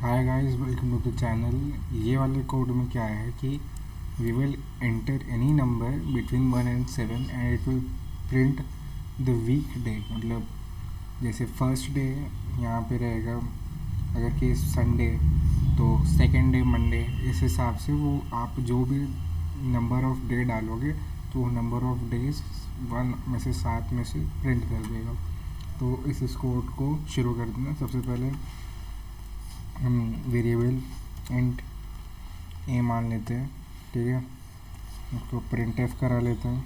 Hi guys, welcome to the channel. ये वाले code में क्या है कि we will enter any number between 1 and 7 and it will print the weekday. मतलब जैसे फर्स्ट डे यहाँ पे रहेगा, अगर केस संडे तो सेकेंड डे मंडे। इस हिसाब से वो आप जो भी नंबर ऑफ डे डालोगे तो वो नंबर ऑफ डेज 1 में से 7 में से प्रिंट कर देगा। तो इस कोड को शुरू कर देना। सबसे पहले हम वेरिएबल इंट ए मान लेते हैं, ठीक है। उसको प्रिंट एफ करा लेते हैं।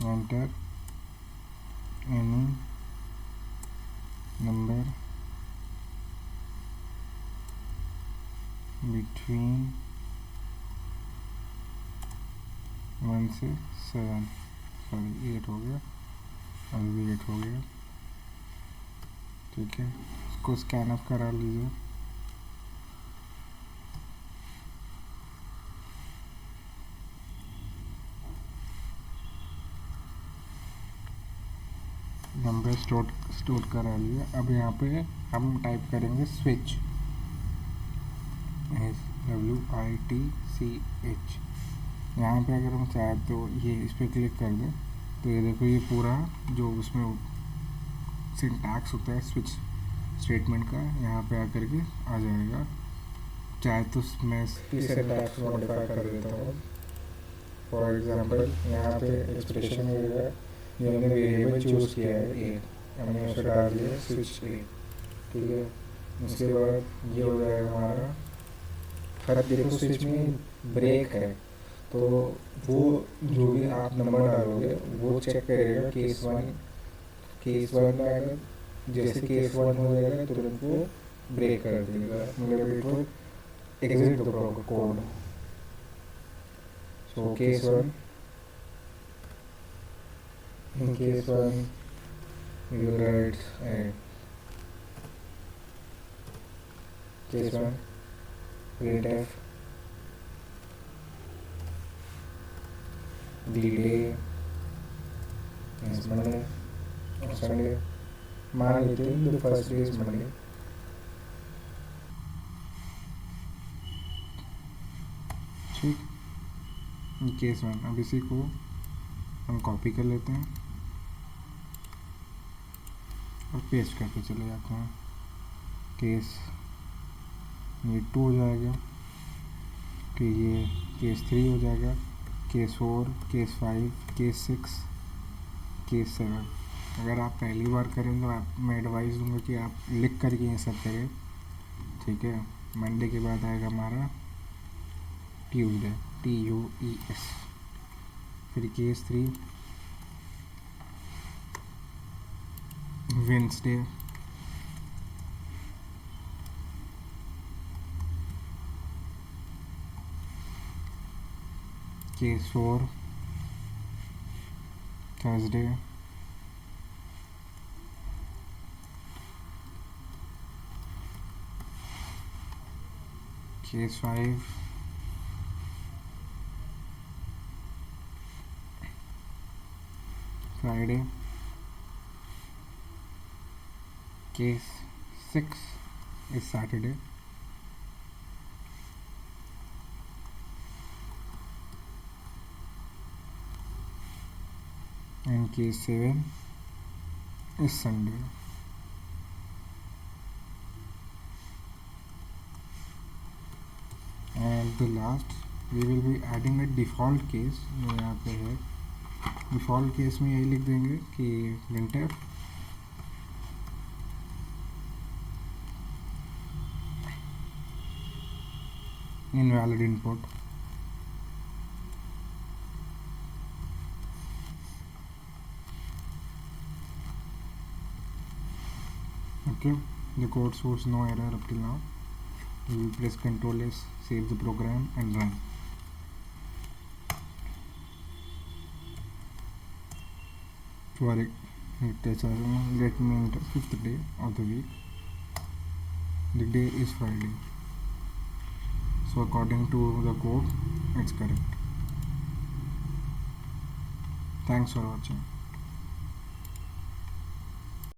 एंटर एनी नंबर बिटवीन 1 से 7, सॉरी 8 हो गया, अभी भी 8 हो गया, ठीक है। इसको स्कैन अप करा लीजिए। नंबर स्टोर करा लिया। अब यहाँ पे हम टाइप करेंगे स्विच, SWITCH। यहाँ पे अगर हम चाहें तो ये इस पर क्लिक कर दें तो ये देखो, ये पूरा जो उसमें सिंटैक्स होता है स्विच स्टेटमेंट का यहाँ पे आकर के आ जाएगा। चाहे तो मैं सिंटैक्स मॉडिफाई कर देता हूँ। फॉर एग्जांपल यहाँ पे एक्सप्रेशन वगैरह जो हमने वेरिएबल चूज़ किया है ए, हमने उसे डाल दिया स्विच ए, ठीक है। उसके बाद ये हो जाएगा हमारा। हर देखो स्विच में ब्रेक है, तो वो जो भी आप नंबर डालोगे वो चेक करेगा केस वन में। अगर जैसे केस 1 हो जाएगा तुरंत वो ब्रेक कर देगा, मतलब it will exit the code. So case 1, in case 1 you write case 1 printf the day is Monday or Sunday। मान लेते हैं the first day is Monday, ठीक। केस 1 अब इसी को हम कॉपी कर लेते हैं और पेस्ट करके चले जाते हैं। केस 2 हो जाएगा, कि ये केस 3 हो जाएगा, केस 4, केस 5, केस 6, केस 7। अगर आप पहली बार करें तो मैं एडवाइस दूंगा कि आप लिख करके ये सब करें, ठीक है। मंडे के बाद आएगा हमारा ट्यूसडे, TUES, फिर case 3 Wednesday, case 4 Thursday, case 5 Friday, case 6 is Saturday, and case 7 is Sunday। And the last we will be adding a default case जो यहाँ पे है। डिफ़ॉल्ट केस में यही लिख देंगे कि printf invalid input, okay। The code shows no error up till now। We will press Ctrl S, save the program and run। For it, let me enter 5th day of the week. The day is Friday, so according to the code it's correct। Thanks for watching।